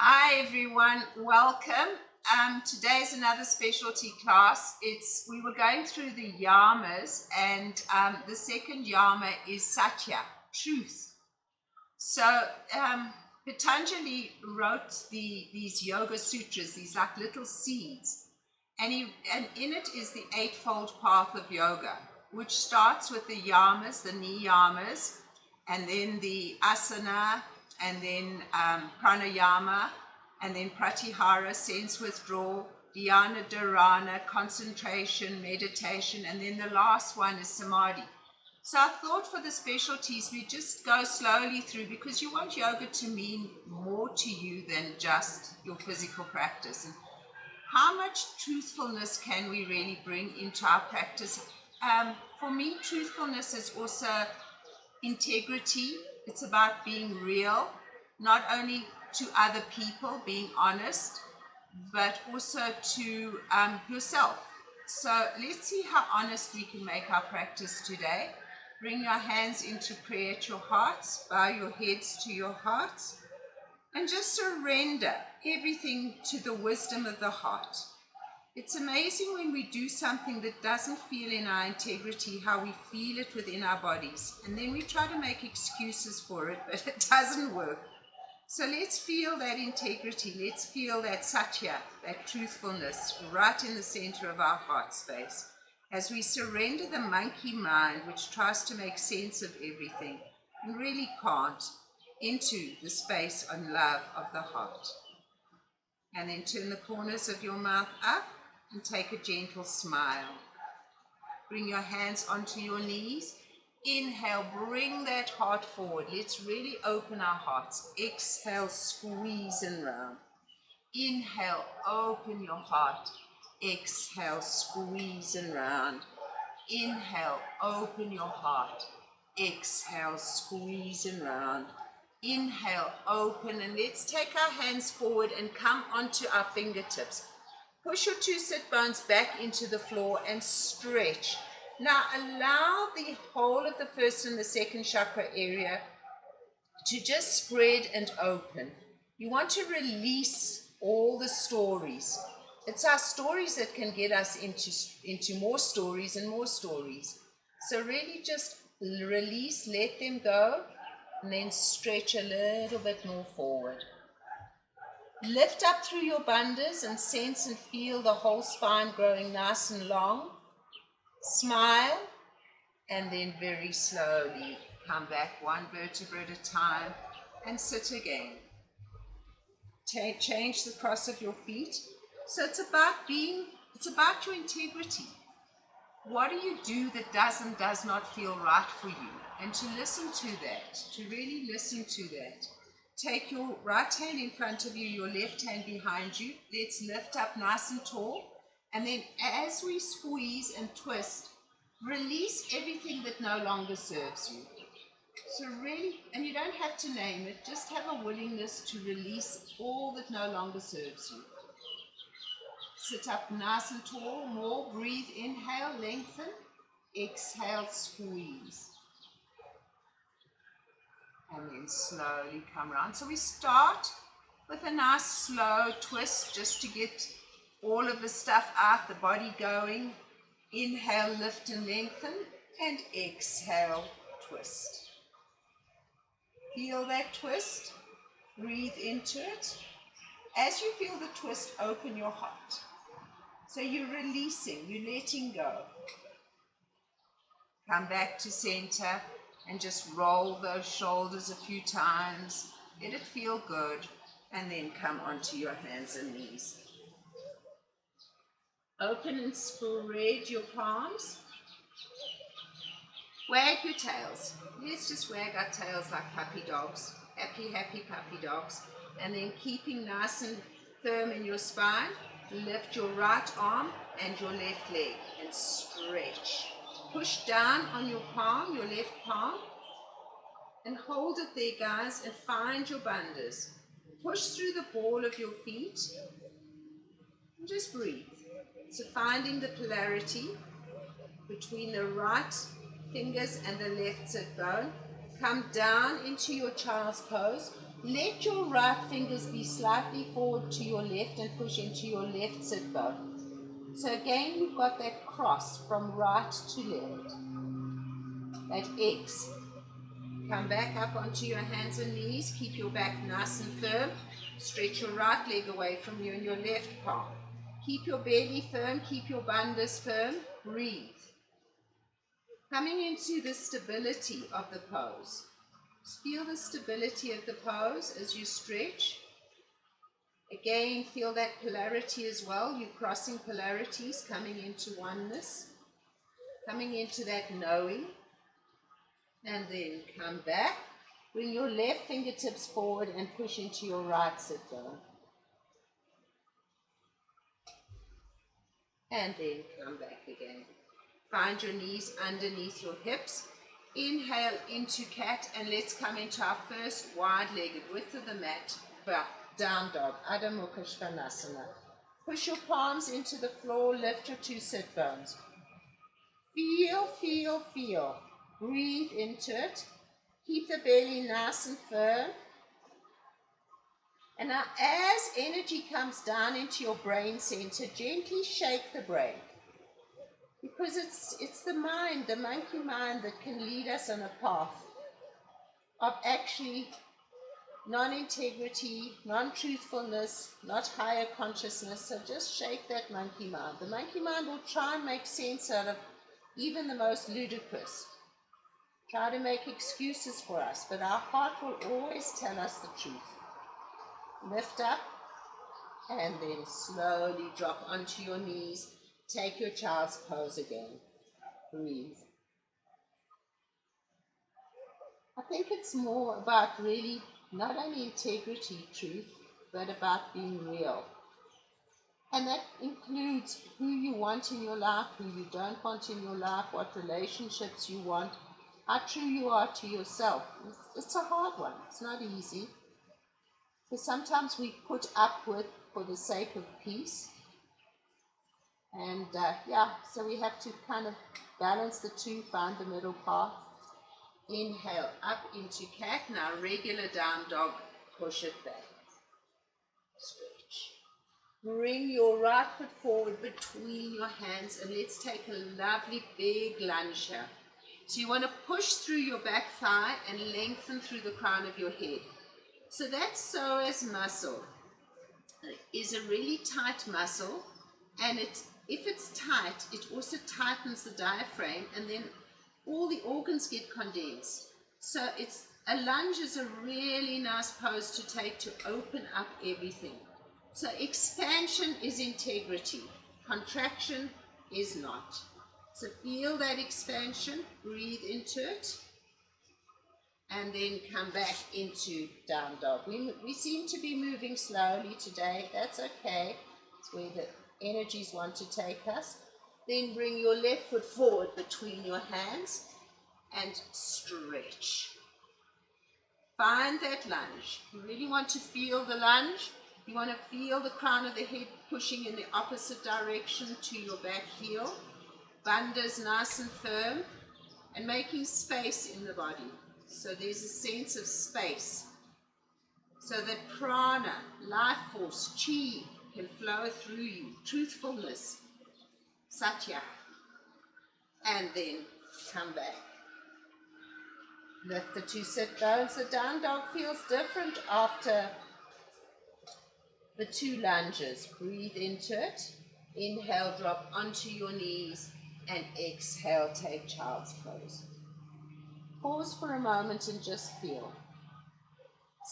Hi everyone, welcome. Today is another specialty class. We were going through the yamas, and the second yama is Satya, truth. So Patanjali wrote these yoga sutras, these like little seeds, and in it is the eightfold path of yoga, which starts with the yamas, the niyamas, and then the asana, and then pranayama, and then pratyahara, sense withdrawal, dhyana dharana, concentration, meditation, and then the last one is samadhi. So I thought for the specialties we just go slowly through, because you want yoga to mean more to you than just your physical practice. And how much truthfulness can we really bring into our practice? For me, truthfulness is also integrity. It's about being real, not only to other people, being honest, but also to yourself. So let's see how honest we can make our practice today. Bring your hands into prayer at your hearts, bow your heads to your hearts, and just surrender everything to the wisdom of the heart. It's amazing when we do something that doesn't feel in our integrity, how we feel it within our bodies. And then we try to make excuses for it, but it doesn't work. So let's feel that integrity. Let's feel that satya, that truthfulness, right in the center of our heart space, as we surrender the monkey mind, which tries to make sense of everything and really can't, into the space on love of the heart. And then turn the corners of your mouth up and take a gentle smile. Bring your hands onto your knees. Inhale, bring that heart forward. Let's really open our hearts. Exhale, squeeze and round. Inhale, open your heart. Exhale, squeeze and round. Inhale, open your heart. Exhale, squeeze and round. Inhale, open, and let's take our hands forward and come onto our fingertips. Push your two sit bones back into the floor and stretch. Now allow the whole of the first and the second chakra area to just spread and open. You want to release all the stories. It's our stories that can get us into more stories and more stories. So really just release, let them go, and then stretch a little bit more forward. Lift up through your bandhas and sense and feel the whole spine growing nice and long. Smile, and then very slowly come back one vertebra at a time and sit again. Change the cross of your feet. So it's about your integrity. What do you do that does not feel right for you? And to listen to that, to really listen to that. Take your right hand in front of you, your left hand behind you. Let's lift up nice and tall. And then as we squeeze and twist, release everything that no longer serves you. So really, and you don't have to name it, just have a willingness to release all that no longer serves you. Sit up nice and tall, more, breathe, inhale, lengthen, exhale, squeeze. And then slowly come around. So we start with a nice slow twist just to get all of the stuff out, the body going. Inhale, lift and lengthen, and exhale, twist. Feel that twist, breathe into it. As you feel the twist, open your heart. So you're releasing, you're letting go. Come back to center and just roll those shoulders a few times. Let it feel good, and then come onto your hands and knees. Open and spread your palms. Wag your tails. Let's just wag our tails like puppy dogs. Happy, happy puppy dogs. And then keeping nice and firm in your spine, lift your right arm and your left leg and stretch. Push down on your palm, your left palm, and hold it there, guys, and find your bandhas. Push through the ball of your feet and just breathe. So finding the polarity between the right fingers and the left sit bone. Come down into your child's pose. Let your right fingers be slightly forward to your left and push into your left sit bone. So again, you've got that cross from right to left, that X. Come back up onto your hands and knees. Keep your back nice and firm. Stretch your right leg away from you and your left palm. Keep your belly firm. Keep your bandhas firm. Breathe. Coming into the stability of the pose. Feel the stability of the pose as you stretch. Again, feel that polarity as well. You're crossing polarities, coming into oneness. Coming into that knowing. And then come back. Bring your left fingertips forward and push into your right sit bone. And then come back again. Find your knees underneath your hips. Inhale into cat, and let's come into our first wide-legged width of the mat, down dog, Adho Mukha Svanasana. Push your palms into the floor, lift your two sit bones. Feel, feel, feel. Breathe into it. Keep the belly nice and firm. And now as energy comes down into your brain center, gently shake the brain. Because it's the mind, the monkey mind, that can lead us on a path of actually non-integrity, non-truthfulness, not higher consciousness. So just shake that monkey mind. The monkey mind will try and make sense out of even the most ludicrous. Try to make excuses for us, but our heart will always tell us the truth. Lift up and then slowly drop onto your knees. Take your child's pose again. Breathe. I think it's more about really not only integrity, truth, but about being real. And that includes who you want in your life, who you don't want in your life, what relationships you want, how true you are to yourself. It's a hard one. It's not easy. Because sometimes we put up with for the sake of peace. And so we have to kind of balance the two, find the middle path. Inhale up into cat. Now regular down dog, push it back. Stretch. Bring your right foot forward between your hands, and let's take a lovely big lunge here. So you want to push through your back thigh and lengthen through the crown of your head. So that psoas muscle is a really tight muscle, and if it's tight, it also tightens the diaphragm, and then all the organs get condensed. So a lunge is a really nice pose to take to open up everything. So expansion is integrity, contraction is not. So feel that expansion, breathe into it, and then come back into down dog. We seem to be moving slowly today. That's okay. It's where the energies want to take us. Then bring your left foot forward between your hands and stretch. Find that lunge. You really want to feel the lunge. You want to feel the crown of the head pushing in the opposite direction to your back heel. Bandhas nice and firm, and making space in the body. So there's a sense of space. So that prana, life force, chi, can flow through you. Truthfulness, Satya. And then come back. Lift the two sit bones. The down dog feels different after the two lunges. Breathe into it. Inhale, drop onto your knees, and exhale, take child's pose. Pause for a moment and just feel.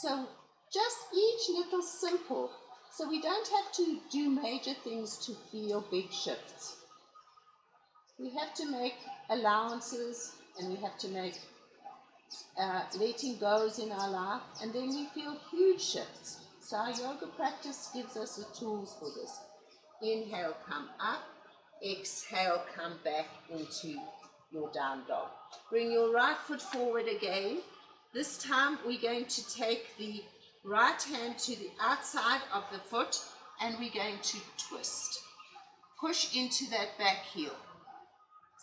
So just each little simple. So we don't have to do major things to feel big shifts. We have to make allowances, and we have to make letting goes in our life, and then we feel huge shifts. So our yoga practice gives us the tools for this. Inhale, come up. Exhale, come back into your down dog. Bring your right foot forward again. This time we're going to take the right hand to the outside of the foot, and we're going to twist. Push into that back heel.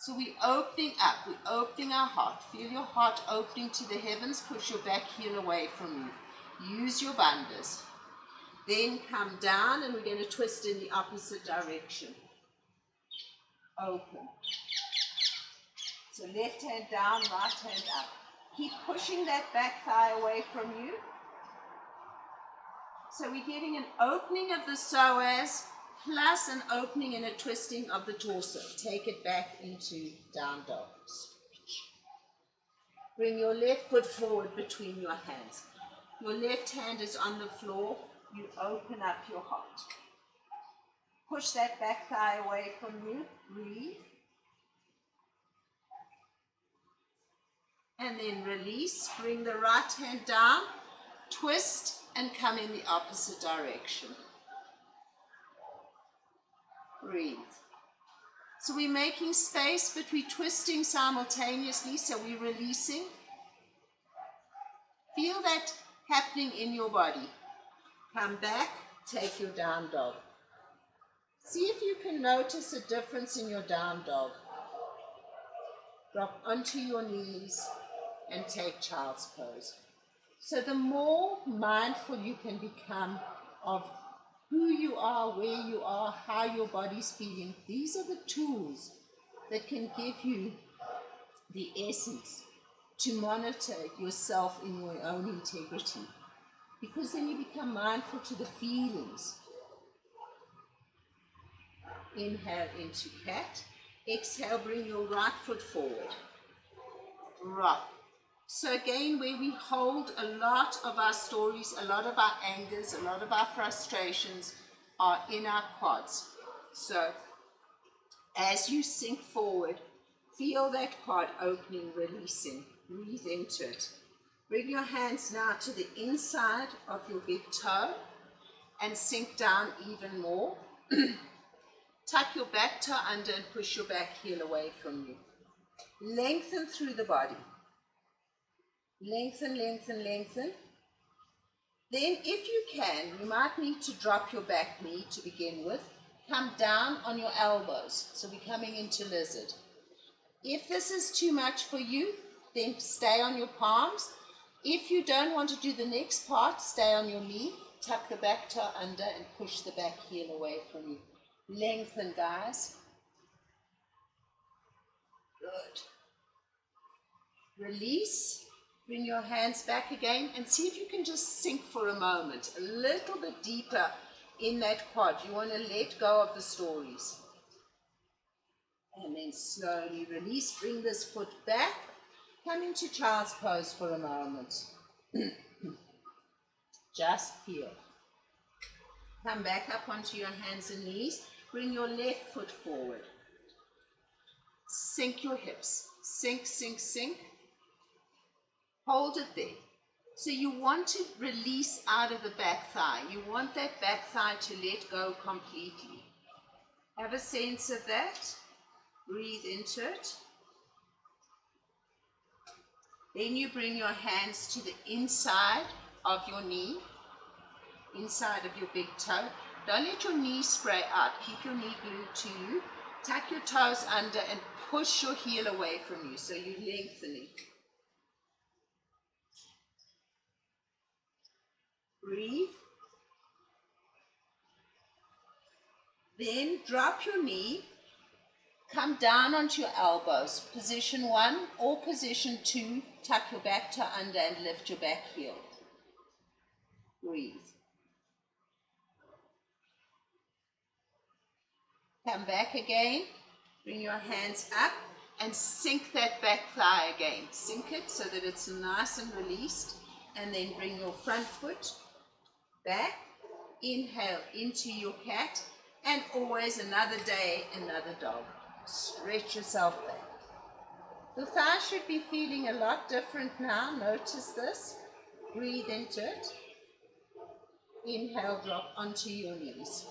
So we're opening up, we're opening our heart. Feel your heart opening to the heavens. Push your back heel away from you. Use your bandhas. Then come down and we're going to twist in the opposite direction. Open. So left hand down, right hand up. Keep pushing that back thigh away from you. So we're getting an opening of the psoas plus an opening and a twisting of the torso. Take it back into down dog. Bring your left foot forward between your hands. Your left hand is on the floor. You open up your heart. Push that back thigh away from you. Breathe. And then release. Bring the right hand down. Twist and come in the opposite direction. Breathe. So we're making space, but we're twisting simultaneously, so we're releasing. Feel that happening in your body. Come back, take your down dog. See if you can notice a difference in your down dog. Drop onto your knees and take child's pose. So the more mindful you can become of who you are, where you are, how your body's feeling, these are the tools that can give you the essence to monitor yourself in your own integrity. Because then you become mindful to the feelings. Inhale into cat. Exhale, bring your right foot forward. Rock. So again, where we hold a lot of our stories, a lot of our angers, a lot of our frustrations are in our quads. So as you sink forward, feel that quad opening, releasing. Breathe into it. Bring your hands now to the inside of your big toe and sink down even more. Tuck your back toe under and push your back heel away from you. Lengthen through the body. Lengthen, lengthen, lengthen. Then if you can, you might need to drop your back knee to begin with. Come down on your elbows. So we're coming into lizard. If this is too much for you, then stay on your palms. If you don't want to do the next part, stay on your knee. Tuck the back toe under and push the back heel away from you. Lengthen, guys. Good. Release. Bring your hands back again and see if you can just sink for a moment, a little bit deeper in that quad. You want to let go of the stories. And then slowly release. Bring this foot back. Come into child's pose for a moment. Just feel. Come back up onto your hands and knees. Bring your left foot forward. Sink your hips. Sink, sink, sink. Hold it there. So you want to release out of the back thigh. You want that back thigh to let go completely. Have a sense of that. Breathe into it. Then you bring your hands to the inside of your knee, inside of your big toe. Don't let your knee spray out. Keep your knee glued to you. Tuck your toes under and push your heel away from you so you're lengthening. Breathe. Then drop your knee. Come down onto your elbows. Position 1 or position 2. Tuck your back toe under and lift your back heel. Breathe. Come back again. Bring your hands up and sink that back thigh again. Sink it so that it's nice and released. And then bring your front foot back. Inhale into your cat. And always another day, another dog. Stretch yourself back. The thigh should be feeling a lot different now. Notice this. Breathe into it. Inhale, drop onto your knees.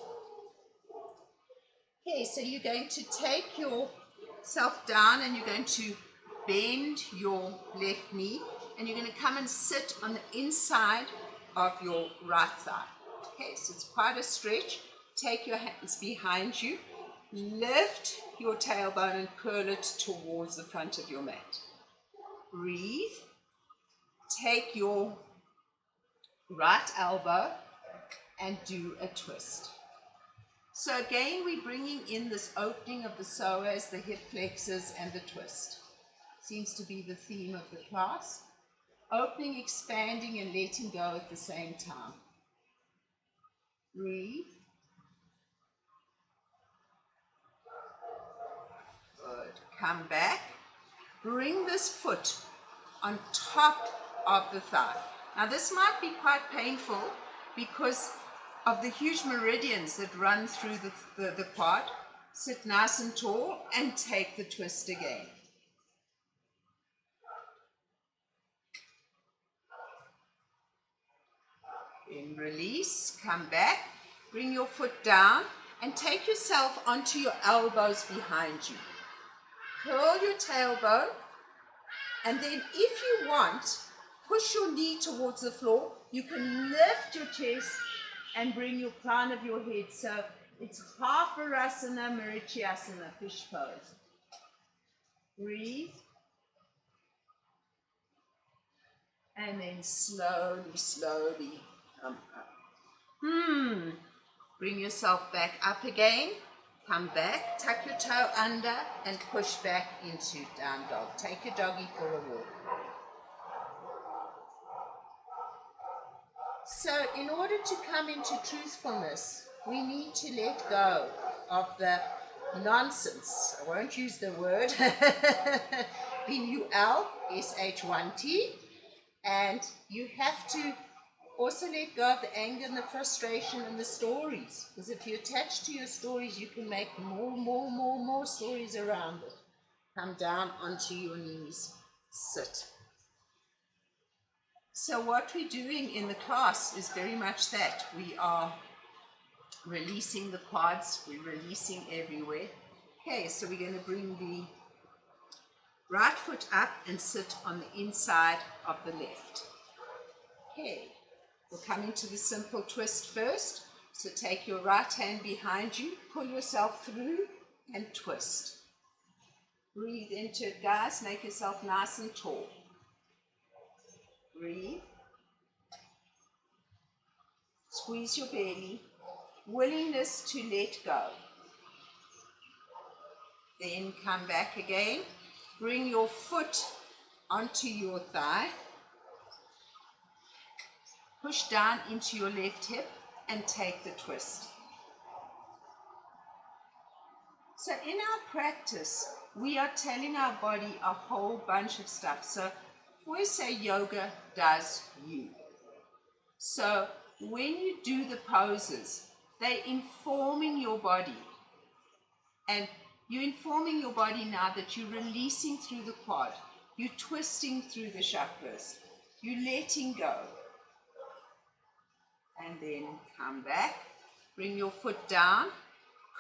Okay, so you're going to take yourself down and you're going to bend your left knee and you're going to come and sit on the inside of your right thigh. Okay, so it's quite a stretch. Take your hands behind you. Lift your tailbone and curl it towards the front of your mat. Breathe. Take your right elbow, and do a twist. So again, we're bringing in this opening of the psoas, the hip flexors, and the twist. Seems to be the theme of the class. Opening, expanding, and letting go at the same time. Breathe. Good. Come back. Bring this foot on top of the thigh. Now this might be quite painful because of the huge meridians that run through the quad. Sit nice and tall and take the twist again. Then release, come back, bring your foot down and take yourself onto your elbows behind you. Curl your tailbone, and then if you want, push your knee towards the floor. You can lift your chest and bring your crown of your head. So it's half Virasana, Marityasana, fish pose. Breathe. And then slowly, slowly come up. Bring yourself back up again. Come back, tuck your toe under and push back into down dog. Take your doggy for a walk. So in order to come into truthfulness, we need to let go of the nonsense. I won't use the word B-U-L-S-H-1-T. And you have to also let go of the anger and the frustration and the stories. Because if you attach to your stories, you can make more stories around it. Come down onto your knees. Sit. So what we're doing in the class is very much that. We are releasing the quads. We're releasing everywhere. Okay, so we're going to bring the right foot up and sit on the inside of the left. Okay, we'll come into the simple twist first. So take your right hand behind you, pull yourself through and twist. Breathe into it, guys. Make yourself nice and tall. Breathe. Squeeze your belly. Willingness to let go. Then come back again. Bring your foot onto your thigh. Push down into your left hip and take the twist. So in our practice, we are telling our body a whole bunch of stuff. So we say yoga does you. So when you do the poses, they're informing your body. And you're informing your body now that you're releasing through the quad. You're twisting through the chakras. You're letting go. And then come back. Bring your foot down.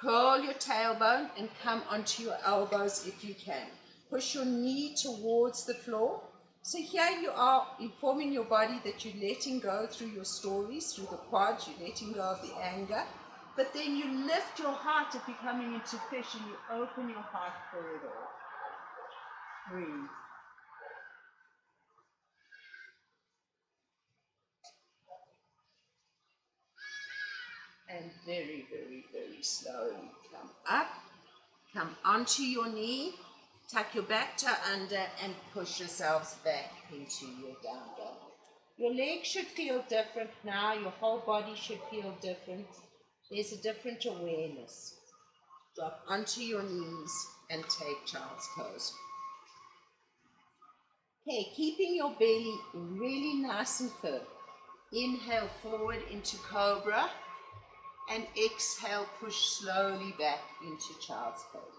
Curl your tailbone and come onto your elbows if you can. Push your knee towards the floor. So here you are informing your body that you're letting go through your stories, through the quads, you're letting go of the anger. But then you lift your heart if you're coming into fish and you open your heart for it all. Breathe. And very, very, very slowly come up. Come onto your knee. Tuck your back toe under and push yourselves back into your down dog. Your legs should feel different now. Your whole body should feel different. There's a different awareness. Drop onto your knees and take child's pose. Okay, keeping your belly really nice and firm. Inhale forward into cobra and exhale, push slowly back into child's pose.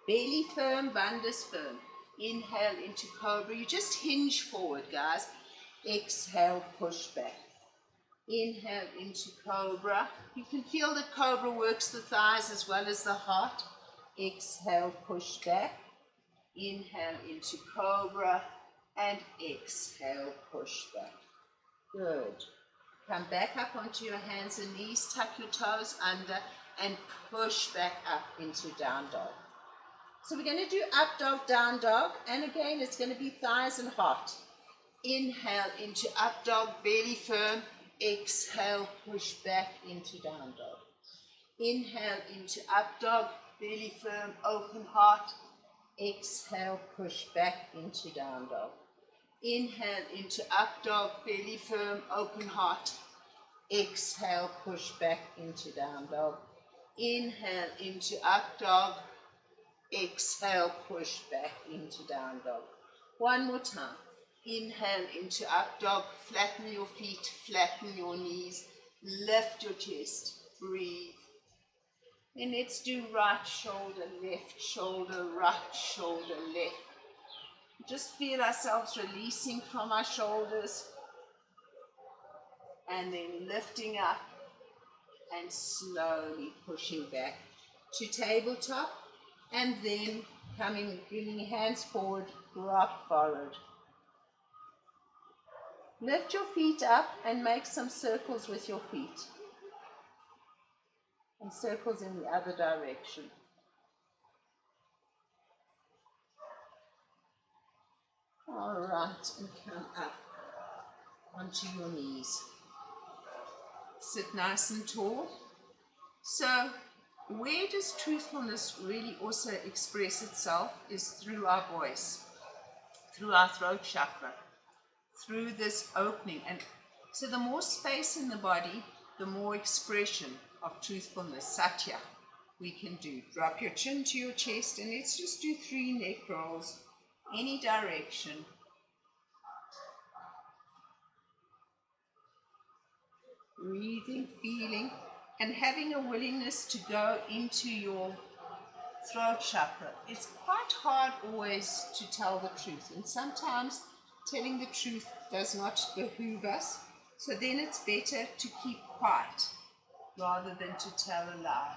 Belly firm, bandhas firm. Inhale into cobra. You just hinge forward, guys. Exhale, push back. Inhale into cobra. You can feel that cobra works the thighs as well as the heart. Exhale, push back. Inhale into cobra and exhale, push back. Good. Come back up onto your hands and knees. Tuck your toes under and push back up into down dog. So we're going to do up dog, down dog. And again, it's going to be thighs and heart. Inhale into up dog, belly firm. Exhale, push back into down dog. Inhale into up dog, belly firm, open heart. Exhale, push back into down dog. Inhale into up dog, belly firm, open heart. Exhale, push back into down dog. Inhale into up dog. Exhale, push back into down dog. One more time. Inhale into up dog, flatten your feet, flatten your knees, lift your chest, breathe. Then let's do right shoulder, right shoulder, left. Just feel ourselves releasing from our shoulders and then lifting up and slowly pushing back to tabletop and then bringing hands forward, rock forward. Lift your feet up and make some circles with your feet. And circles in the other direction. All right, and come up onto your knees. Sit nice and tall. So, where does truthfulness really also express itself is through our voice, through our throat chakra, through this opening. And so the more space in the body, the more expression of truthfulness, Satya, we can do. Drop your chin to your chest and let's just do 3 neck rolls, any direction. Breathing, feeling, and having a willingness to go into your throat chakra. It's quite hard always to tell the truth, and sometimes telling the truth does not behoove us, so then it's better to keep quiet rather than to tell a lie.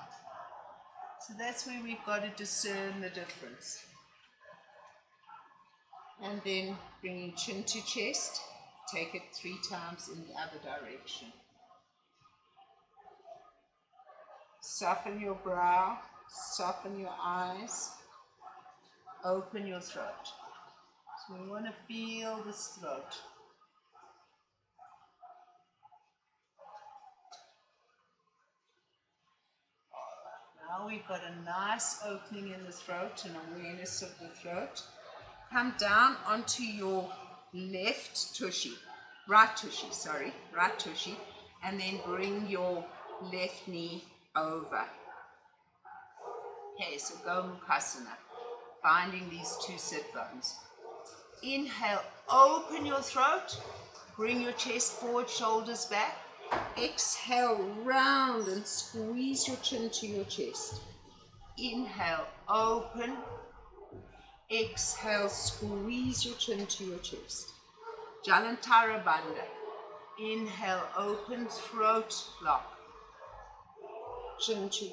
So that's where we've got to discern the difference. And then bringing chin to chest, take it 3 times in the other direction. Soften your brow, soften your eyes, open your throat. So we want to feel this throat. Now we've got a nice opening in the throat and awareness of the throat. Come down onto your right tushy, and then bring your left knee over. Okay, so go Mukasana, finding these 2 sit bones. Inhale, open your throat, bring your chest forward, shoulders back. Exhale, round and squeeze your chin to your chest. Inhale, open. Exhale, squeeze your chin to your chest. Jalantara Bandha. Inhale, open, throat lock. Chin to,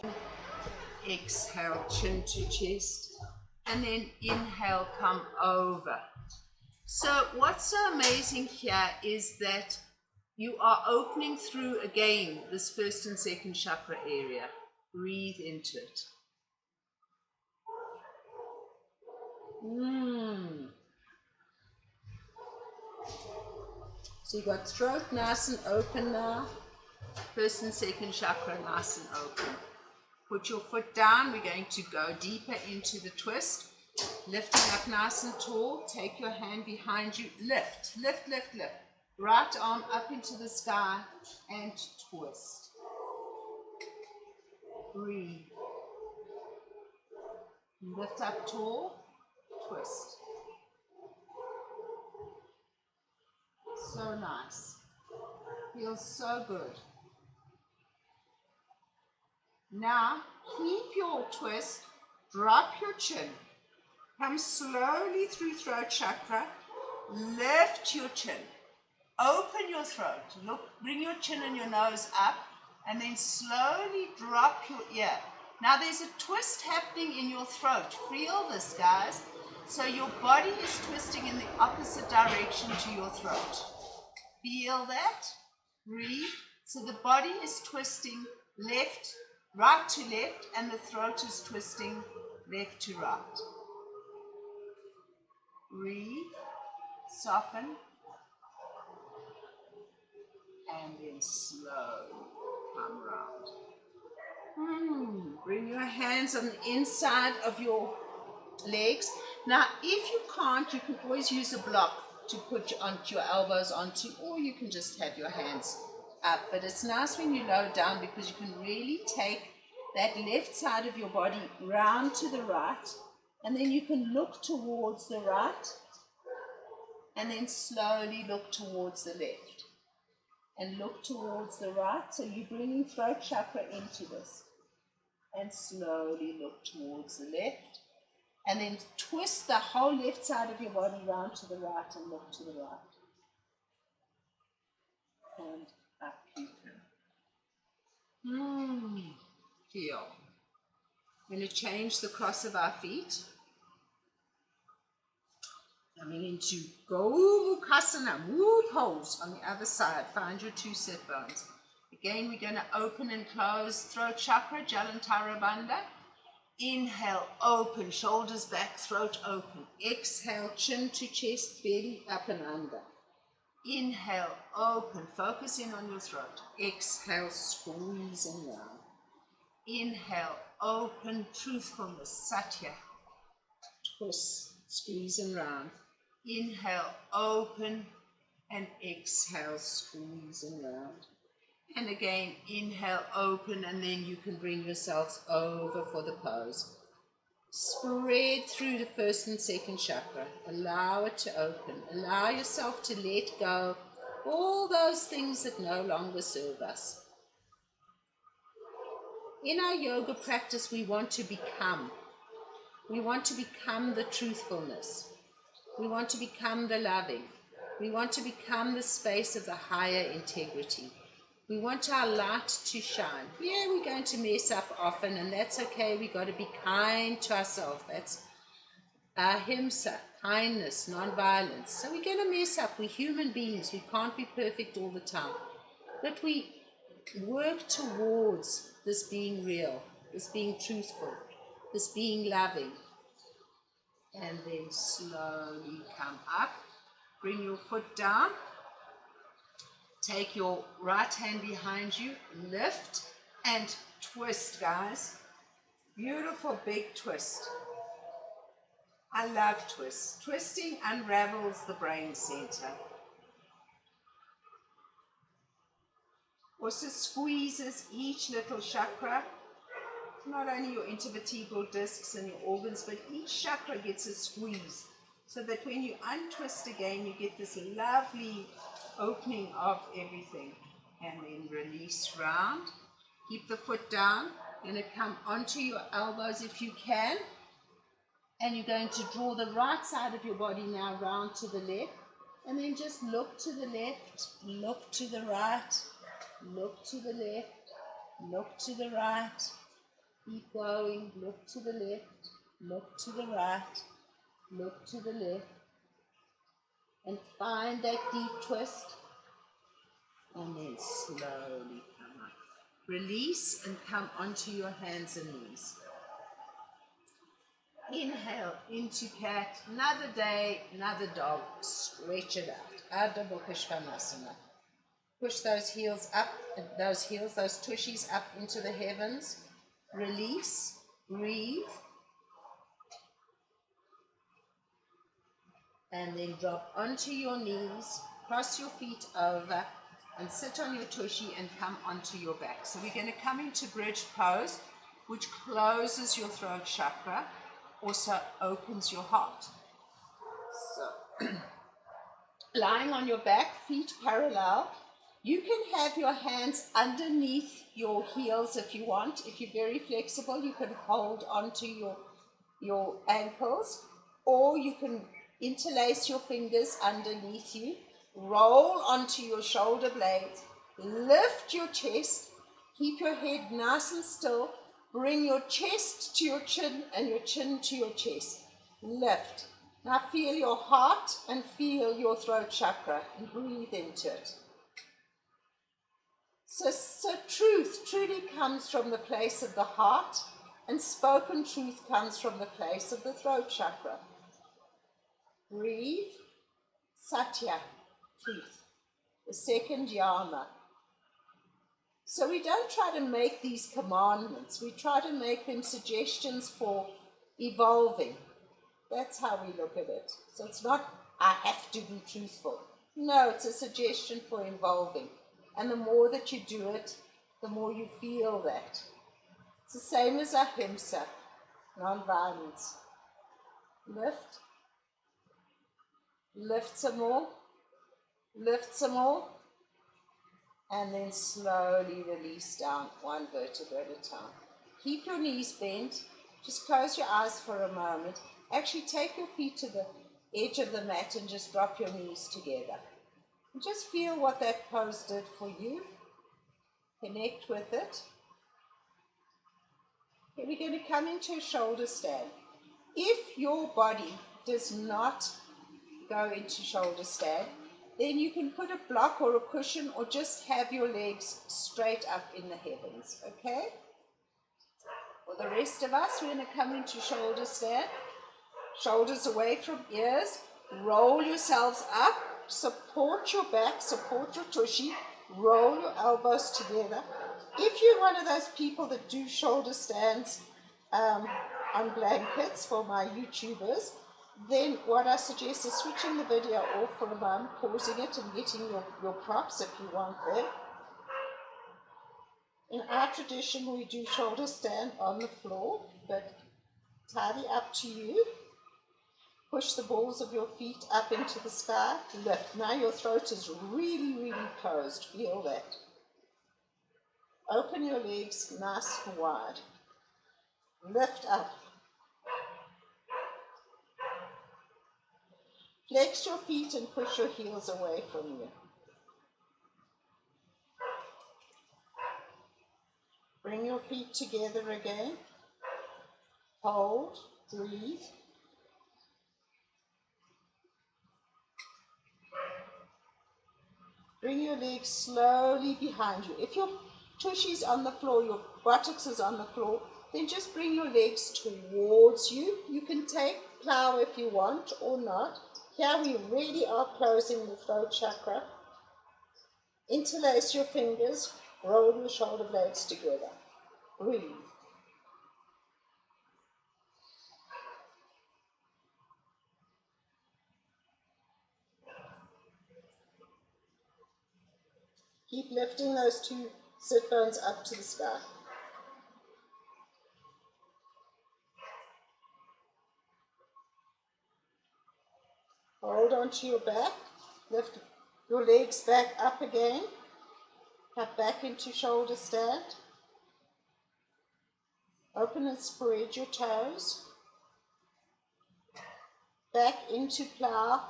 exhale, chin to chest. And then inhale, come over. So what's so amazing here is that you are opening through, again, this 1st and 2nd chakra area. Breathe into it. So you've got throat nice and open now. 1st and 2nd chakra nice and open. Put your foot down. We're going to go deeper into the twist. Lifting up nice and tall. Take your hand behind you. Lift, lift, lift, lift. Right arm up into the sky and twist. Breathe. Lift up tall. Twist. So nice. Feels so good. Now, keep your twist. Drop your chin. Come slowly through throat chakra. Lift your chin. Open your throat. Look, bring your chin and your nose up. And then slowly drop your ear. Now there's a twist happening in your throat. Feel this, guys. So your body is twisting in the opposite direction to your throat. Feel that? Breathe. So the body is twisting right to left, and the throat is twisting left to right. Breathe. Soften. and then slowly come round. Bring your hands on the inside of your legs. Now, if you can't, you can always use a block to put your elbows onto, or you can just have your hands up. But it's nice when you lower down because you can really take that left side of your body round to the right, and then you can look towards the right, and then slowly look towards the left, and look towards the right. So you're bringing throat chakra into this, and slowly look towards the left, and then twist the whole left side of your body round to the right and look to the right. And up you come. Feel. I'm going to change the cross of our feet. Coming into Go Mukhasana, Wu pose on the other side. Find your two sit bones. Again, we're going to open and close throat chakra, Jalantara Bandha. Inhale, open, shoulders back, throat open. Exhale, chin to chest, belly up and under. Inhale, open, focus in on your throat. Exhale, squeeze and round. Inhale, open, truthfulness, Satya. Twist, squeeze and round. Inhale, open, and exhale, squeeze and round. And again, inhale, open, and then you can bring yourselves over for the pose. Spread through the first and second chakra. Allow it to open. Allow yourself to let go all those things that no longer serve us. In our yoga practice, we want to become. We want to become the truthfulness. We want to become the loving. We want to become the space of the higher integrity. We want our light to shine. Yeah, we're going to mess up often, and that's okay. We've got to be kind to ourselves. That's ahimsa, kindness, non-violence. So we're going to mess up. We're human beings. We can't be perfect all the time. But we work towards this being real, this being truthful, this being loving. And then slowly come up. Bring your foot down. Take your right hand behind you, lift and twist, guys. Beautiful big twist. I love twists. Twisting unravels the brain center. Also squeezes each little chakra, not only your intervertebral discs and your organs, but each chakra gets a squeeze, so that when you untwist again, you get this lovely opening of everything. And then release round. Keep the foot down. You're going to come onto your elbows if you can. And you're going to draw the right side of your body now round to the left. And then just look to the left, look to the right, look to the left, look to the right. Keep going. Look to the left, look to the right, look to the left. And find that deep twist, and then slowly come up. Release and come onto your hands and knees. Inhale into cat. Another day, another dog. Stretch it out. Ardha Mukha Svanasana. Push those heels up, those tushies up into the heavens. Release. Breathe. And then drop onto your knees, cross your feet over, and sit on your tushy and come onto your back. So we're going to come into bridge pose, which closes your throat chakra, also opens your heart. So, lying on your back, feet parallel. You can have your hands underneath your heels if you want. If you're very flexible, you can hold onto your ankles, or you can interlace your fingers underneath you, roll onto your shoulder blades, lift your chest, keep your head nice and still, bring your chest to your chin and your chin to your chest. Lift. Now feel your heart and feel your throat chakra and breathe into it. So truth truly comes from the place of the heart, and spoken truth comes from the place of the throat chakra. Breathe. Satya, truth. The second yama, So we don't try to make these commandments. We try to make them suggestions for evolving. That's how we look at it. So it's not, I have to be truthful. No, it's a suggestion for evolving. And the more that you do it, the more you feel that. It's the same as ahimsa, non-violence. Lift. Lift some more. Lift some more. And then slowly release down one vertebra at a time. Keep your knees bent. Just close your eyes for a moment. Actually, take your feet to the edge of the mat and just drop your knees together. And just feel what that pose did for you. Connect with it. Okay, we're going to come into a shoulder stand. If your body does not go into shoulder stand, then you can put a block or a cushion or just have your legs straight up in the heavens, okay? For the rest of us, we're going to come into shoulder stand. Shoulders away from ears. Roll yourselves up. Support your back, support your tushy. Roll your elbows together. If you're one of those people that do shoulder stands on blankets for my YouTubers, then what I suggest is switching the video off for a moment, pausing it and getting your props if you want them. In our tradition, we do shoulder stand on the floor, but tidy up to you. Push the balls of your feet up into the sky. Lift. Now your throat is really, really closed. Feel that. Open your legs nice and wide. Lift up. Flex your feet and push your heels away from you. Bring your feet together again. Hold. Breathe. Bring your legs slowly behind you. If your tushy is on the floor, your buttocks is on the floor, then just bring your legs towards you. You can take plow if you want or not. Here we really are closing the throat chakra. Interlace your fingers, roll your shoulder blades together. Breathe. Keep lifting those two sit bones up to the sky. Hold onto your back. Lift your legs back up again. Come back into shoulder stand. Open and spread your toes. Back into plow.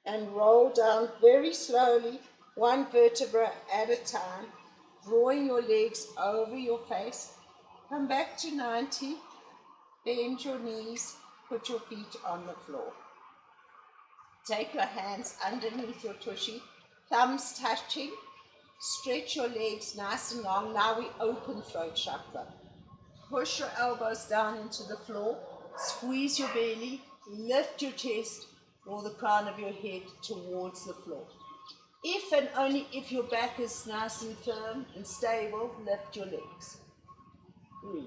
And roll down very slowly, one vertebra at a time, drawing your legs over your face. Come back to 90, bend your knees, put your feet on the floor. Take your hands underneath your tushy, thumbs touching, stretch your legs nice and long. Now we open throat chakra. Push your elbows down into the floor, squeeze your belly, lift your chest, or the crown of your head towards the floor. If and only if your back is nice and firm and stable, lift your legs. Breathe.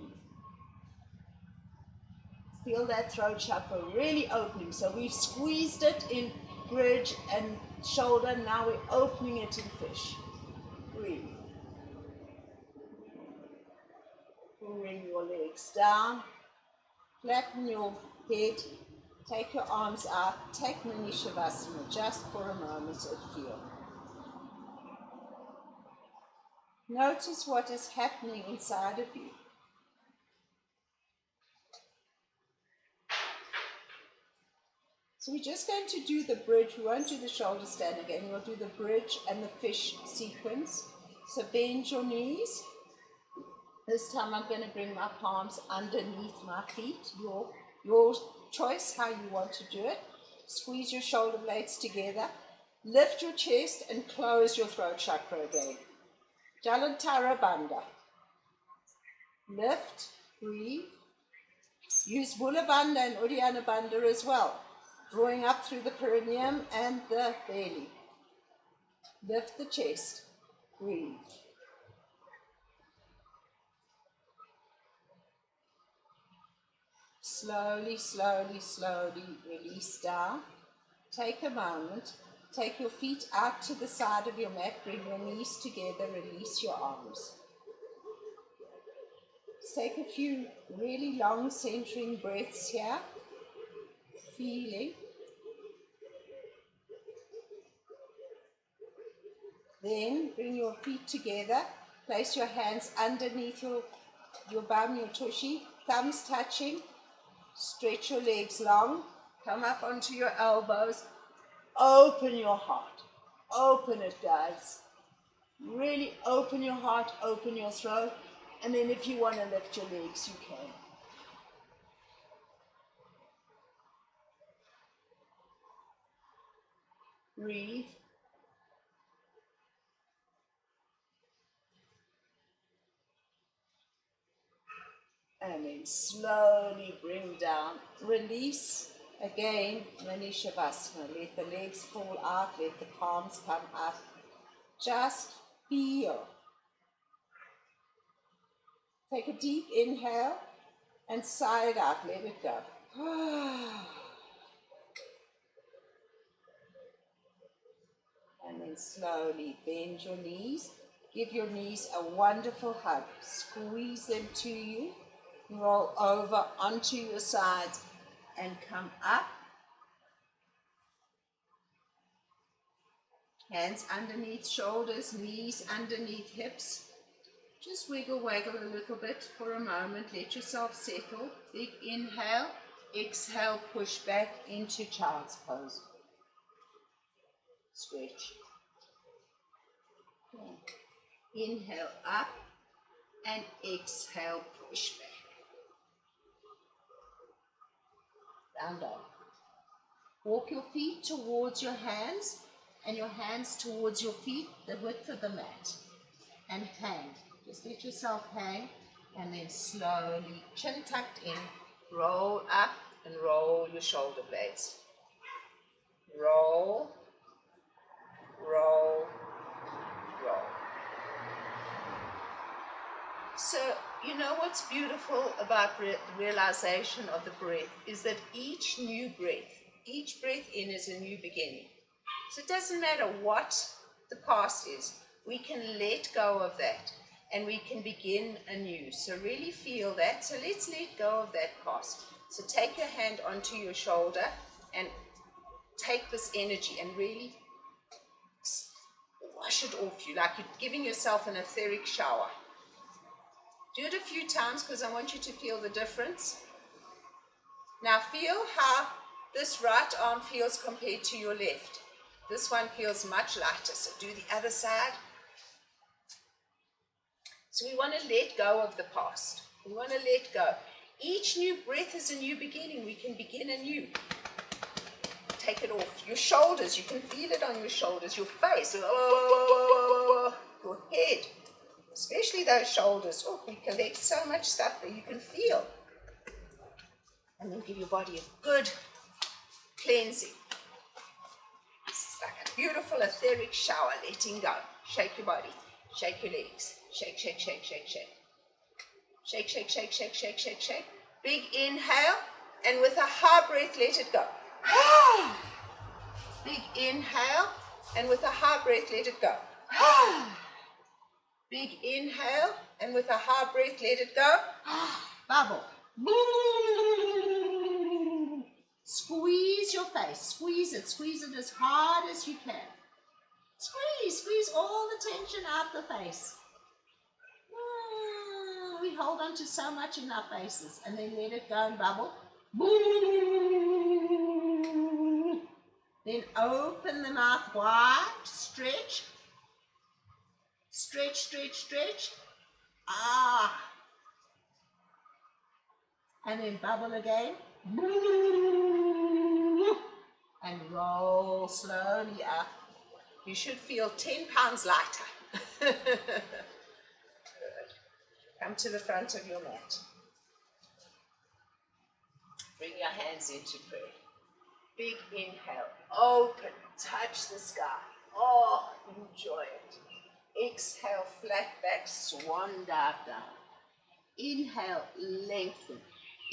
Feel that throat chakra really opening. So we've squeezed it in bridge and shoulder. Now we're opening it in fish. Breathe. Bring your legs down. Flatten your head. Take your arms out, take Mani Shavasana just for a moment and feel. Notice what is happening inside of you. So we're just going to do the bridge. We won't do the shoulder stand again. We'll do the bridge and the fish sequence. So bend your knees. This time I'm going to bring my palms underneath my feet. Your choice how you want to do it. Squeeze your shoulder blades together. Lift your chest and close your throat chakra again. Jalantara Bandha. Lift, breathe. Use Mula Bandha and Uddiyana Bandha as well. Drawing up through the perineum and the belly. Lift the chest. Breathe. Slowly, slowly, slowly release down. Take a moment. Take your feet out to the side of your mat. Bring your knees together. Release your arms. Let's take a few really long centering breaths here. Feeling. Then bring your feet together. Place your hands underneath your bum, your tushy. Thumbs touching. Stretch your legs long. Come up onto your elbows. Open your heart. Open it, guys. Really open your heart, open your throat. And then if you want to lift your legs, you can. Breathe. And then slowly bring down. Release. Again, Mani Shavasana. Let the legs fall out. Let the palms come up. Just feel. Take a deep inhale and sigh it out. Let it go. And then slowly bend your knees. Give your knees a wonderful hug. Squeeze them to you. Roll over onto your sides and come up. Hands underneath shoulders, knees underneath hips. Just wiggle, waggle a little bit for a moment. Let yourself settle. Big inhale. Exhale, push back into child's pose. Stretch. Inhale up and exhale, push back. Down dog. Walk your feet towards your hands and your hands towards your feet, the width of the mat. And hang. Just let yourself hang and then slowly, chin tucked in, roll up and roll your shoulder blades. Roll, roll, roll. So, you know what's beautiful about the realization of the breath is that each breath in is a new beginning. So it doesn't matter what the past is, we can let go of that and we can begin anew. So really feel that. So let's let go of that past. So take your hand onto your shoulder and take this energy and really wash it off you, like you're giving yourself an etheric shower. Do it a few times because I want you to feel the difference. Now feel how this right arm feels compared to your left. This one feels much lighter, so do the other side. So we want to let go of the past. We want to let go. Each new breath is a new beginning. We can begin anew. Take it off. Your shoulders, you can feel it on your shoulders, your face, your head. Especially those shoulders. Oh, we collect so much stuff that you can feel. And then give your body a good cleansing. It's like a beautiful etheric shower, letting go. Shake your body. Shake your legs. Shake, shake, shake, shake, shake. Shake, shake, shake, shake, shake, shake, shake. Big inhale. And with a high breath, let it go. Big inhale. And with a high breath, let it go. Big inhale, and with a high breath, let it go. Bubble. Squeeze your face. Squeeze it as hard as you can. Squeeze all the tension out the face. We hold on to so much in our faces, and then let it go and bubble. Then open the mouth wide, stretch. Stretch, stretch, stretch. And then bubble again. And roll slowly up. You should feel 10 pounds lighter. Good. Come to the front of your mat. Bring your hands into prayer. Big inhale. Open. Touch the sky. Oh, enjoy it. Exhale, flat back, swan dive down. Inhale, lengthen.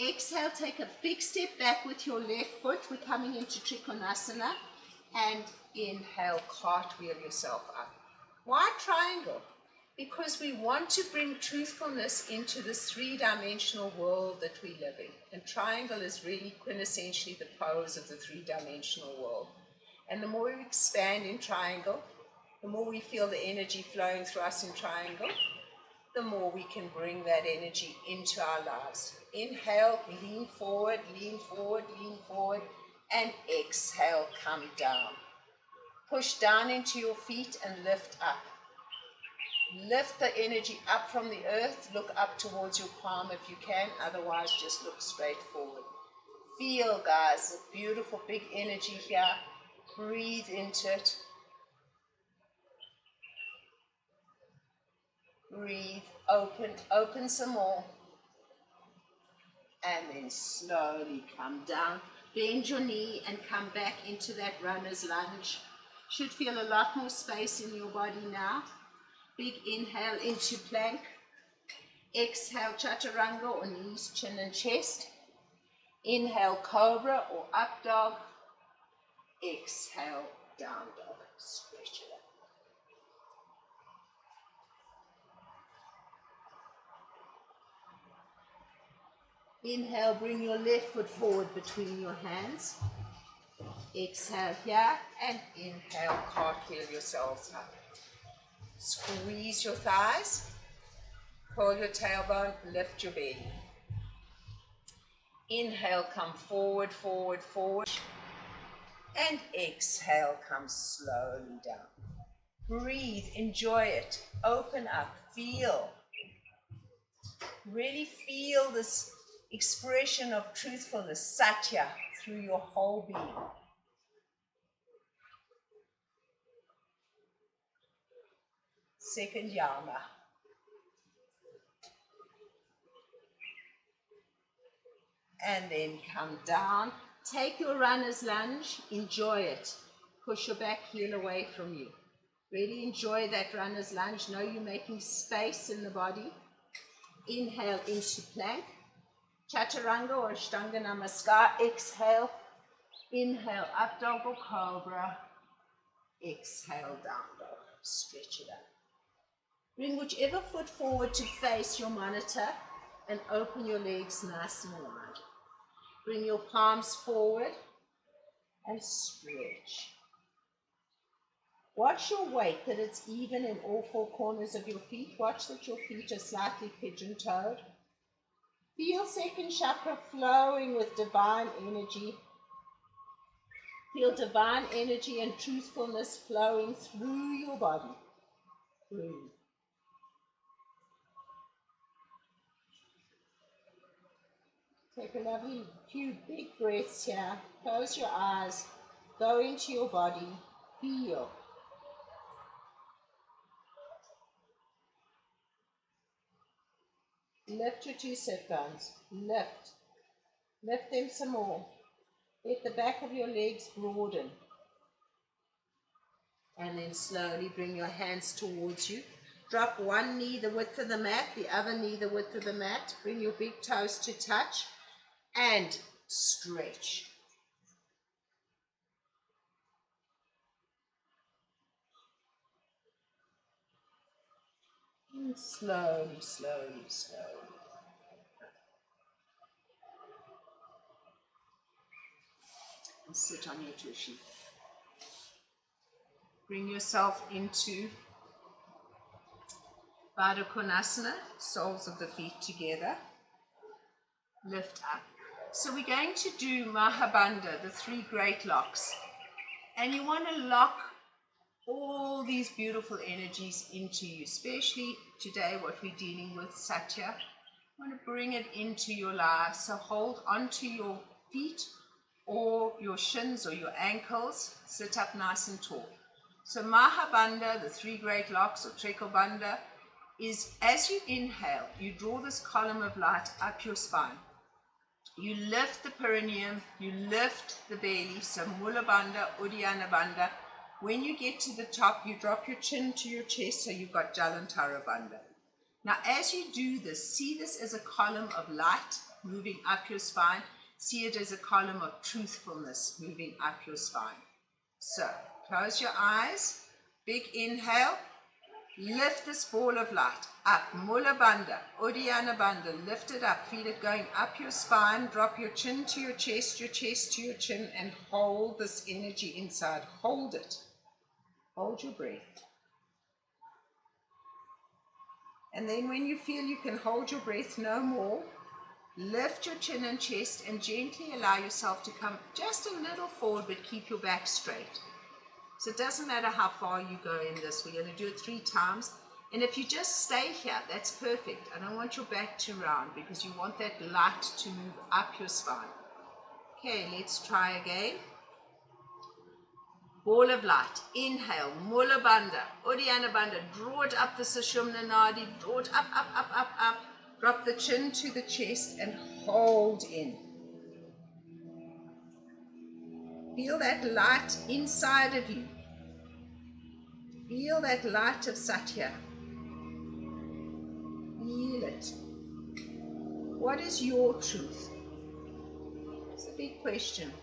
Exhale, take a big step back with your left foot. We're coming into Trikonasana. And inhale, cartwheel yourself up. Why triangle? Because we want to bring truthfulness into this three-dimensional world that we live in. And triangle is really quintessentially the pose of the three-dimensional world. And the more we expand in triangle, the more we feel the energy flowing through us in triangle, the more we can bring that energy into our lives. Inhale, lean forward, lean forward, lean forward, and exhale, come down. Push down into your feet and lift up. Lift the energy up from the earth. Look up towards your palm if you can, otherwise just look straight forward. Feel, guys, a beautiful big energy here. Breathe into it. Breathe, open some more. And then slowly come down. Bend your knee and come back into that runner's lunge. Should feel a lot more space in your body now. Big inhale into plank. Exhale, chaturanga or knees, chin and chest. Inhale, cobra or up dog. Exhale, down dog. Stretch it up. Inhale, bring your left foot forward between your hands. Exhale here and inhale, cartwheel yourselves up. Squeeze your thighs, curl your tailbone, lift your belly. Inhale, come forward, forward, forward. And exhale, come slowly down. Breathe, enjoy it, open up, feel. Really feel this expression of truthfulness, Satya, through your whole being. Second yama. And then come down. Take your runner's lunge. Enjoy it. Push your back heel away from you. Really enjoy that runner's lunge. Know you're making space in the body. Inhale into plank. Chaturanga or Ashtanga Namaskar. Exhale. Inhale, up dog or cobra. Exhale, down dog. Stretch it up. Bring whichever foot forward to face your monitor and open your legs nice and wide. Bring your palms forward and stretch. Watch your weight, that it's even in all four corners of your feet. Watch that your feet are slightly pigeon-toed. Feel second chakra flowing with divine energy. Feel divine energy and truthfulness flowing through your body. Breathe. Take a lovely few big breaths here. Close your eyes. Go into your body. Feel. Lift your two sit bones. Lift. Lift them some more. Let the back of your legs broaden. And then slowly bring your hands towards you. Drop one knee the width of the mat, the other knee the width of the mat. Bring your big toes to touch. And stretch. And slowly, slowly, slowly. And sit on your tushy. Bring yourself into Baddha Konasana, soles of the feet together. Lift up. So we're going to do Mahabandha, the three great locks. And you want to lock all these beautiful energies into you, especially today what we're dealing with, Satya. You want to bring it into your life. So hold onto your feet or your shins or your ankles. Sit up nice and tall. So Mahabandha, the three great locks, or Trekobandha, is as you inhale, you draw this column of light up your spine. You lift the perineum, you lift the belly, so Mula Bandha, Uddiyana Bandha, When you get to the top, you drop your chin to your chest, so you've got Jalandhara Bandha. Now, as you do this, see this as a column of light moving up your spine. See it as a column of truthfulness moving up your spine. So, close your eyes, big inhale, lift this ball of light up, Mula Bandha, Uddiyana Bandha, lift it up, feel it going up your spine, drop your chin to your chest to your chin, and hold this energy inside. Hold it. Hold your breath. And then when you feel you can hold your breath no more, lift your chin and chest and gently allow yourself to come just a little forward, but keep your back straight. So it doesn't matter how far you go in this. We're going to do it 3 times. And if you just stay here, that's perfect. I don't want your back to round because you want that light to move up your spine. Okay, let's try again. Ball of light. Inhale, Mula Bandha, Uddiyana Bandha. Draw it up the Sushumna Nadi. Draw it up, up, up, up, up. Drop the chin to the chest and hold in. Feel that light inside of you. Feel that light of Satya. Feel it. What is your truth? It's a big question.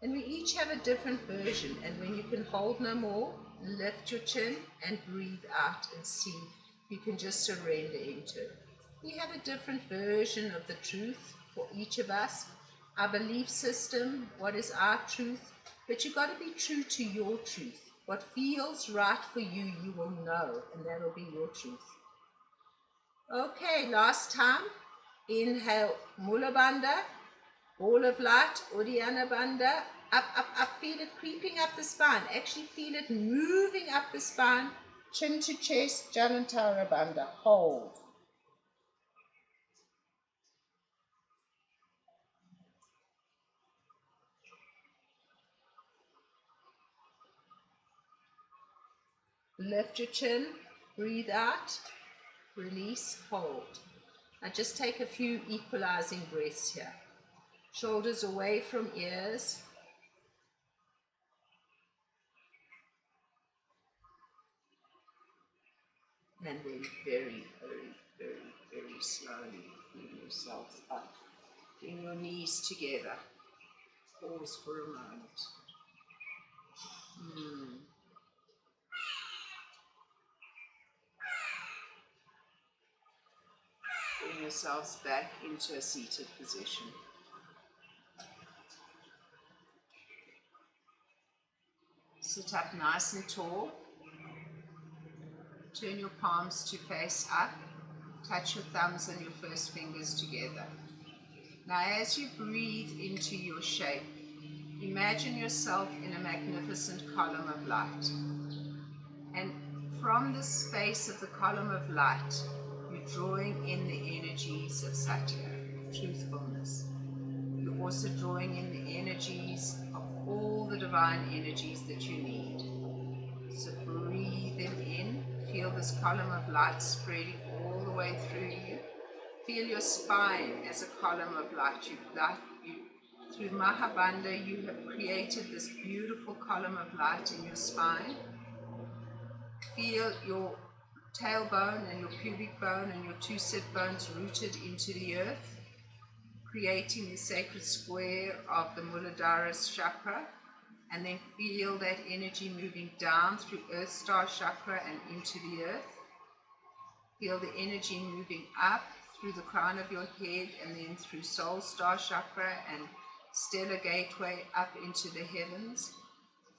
And we each have a different version. And when you can hold no more, lift your chin and breathe out and see if you can just surrender into it. We have a different version of the truth for each of us. Our belief system, what is our truth? But you've got to be true to your truth. What feels right for you, you will know, and that'll be your truth. Okay, last time. Inhale, Mula Bandha, ball of light, Uddiyana Bandha, up, up, up, feel it creeping up the spine. Actually feel it moving up the spine, chin to chest, Jalandhara Bandha, hold. Lift your chin, breathe out, release, hold. Now just take a few equalizing breaths here. Shoulders away from ears. And then very, very, very, very slowly bring yourself up. Bring your knees together. Pause for a moment. Bring yourselves back into a seated position. Sit up nice and tall. Turn your palms to face up. Touch your thumbs and your first fingers together. Now as you breathe into your shape, imagine yourself in a magnificent column of light. And from the space of the column of light, you're drawing in the energies of Satya, truthfulness. You're also drawing in the energies of all the divine energies that you need. So breathe them in. Feel this column of light spreading all the way through you. Feel your spine as a column of light. Through Mahabandha, you have created this beautiful column of light in your spine. Feel your tailbone and your pubic bone and your 2 sit bones rooted into the earth, creating the sacred square of the Muladhara chakra, and then feel that energy moving down through Earth Star chakra and into the earth. Feel the energy moving up through the crown of your head and then through Soul Star chakra and Stellar Gateway up into the heavens.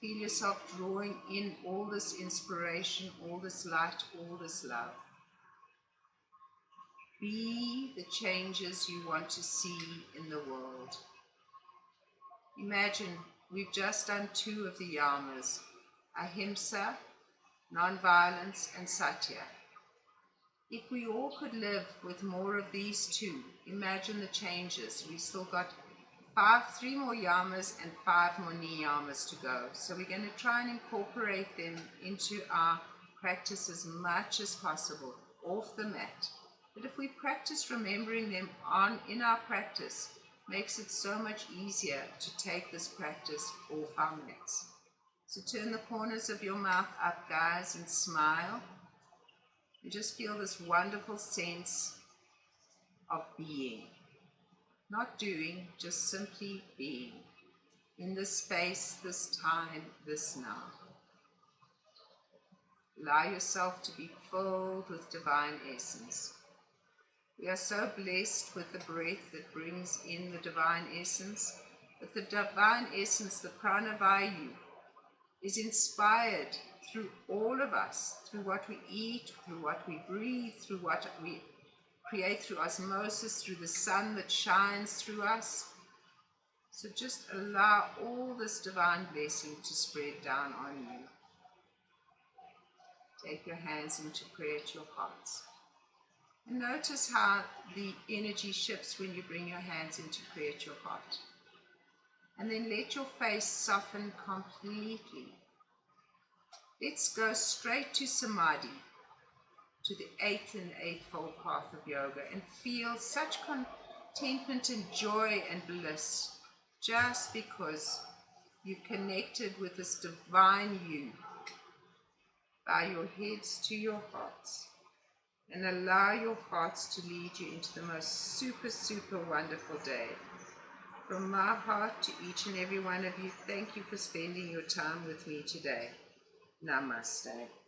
Feel yourself drawing in all this inspiration, all this light, all this love. Be the changes you want to see in the world. Imagine we've just done 2 of the yamas, Ahimsa, non-violence, and Satya. If we all could live with more of these 2, imagine the changes. We've still got 3 more yamas and 5 more niyamas to go. So we're going to try and incorporate them into our practice as much as possible, off the mat. But if we practice remembering them in our practice, makes it so much easier to take this practice off our mats. So turn the corners of your mouth up, guys, and smile. And just feel this wonderful sense of being. Not doing, just simply being. In this space, this time, this now. Allow yourself to be filled with divine essence. We are so blessed with the breath that brings in the divine essence. But the divine essence, the pranavayu, is inspired through all of us, through what we eat, through what we breathe, through what we create through osmosis, through the sun that shines through us. So just allow all this divine blessing to spread down on you. Take your hands into prayer at your hearts. And notice how the energy shifts when you bring your hands into prayer at your heart. And then let your face soften completely. Let's go straight to Samadhi, to the eighth and eightfold path of yoga, and feel such contentment and joy and bliss just because you've connected with this divine you. Bow your heads to your hearts and allow your hearts to lead you into the most super, super wonderful day. From my heart to each and every one of you, thank you for spending your time with me today. Namaste.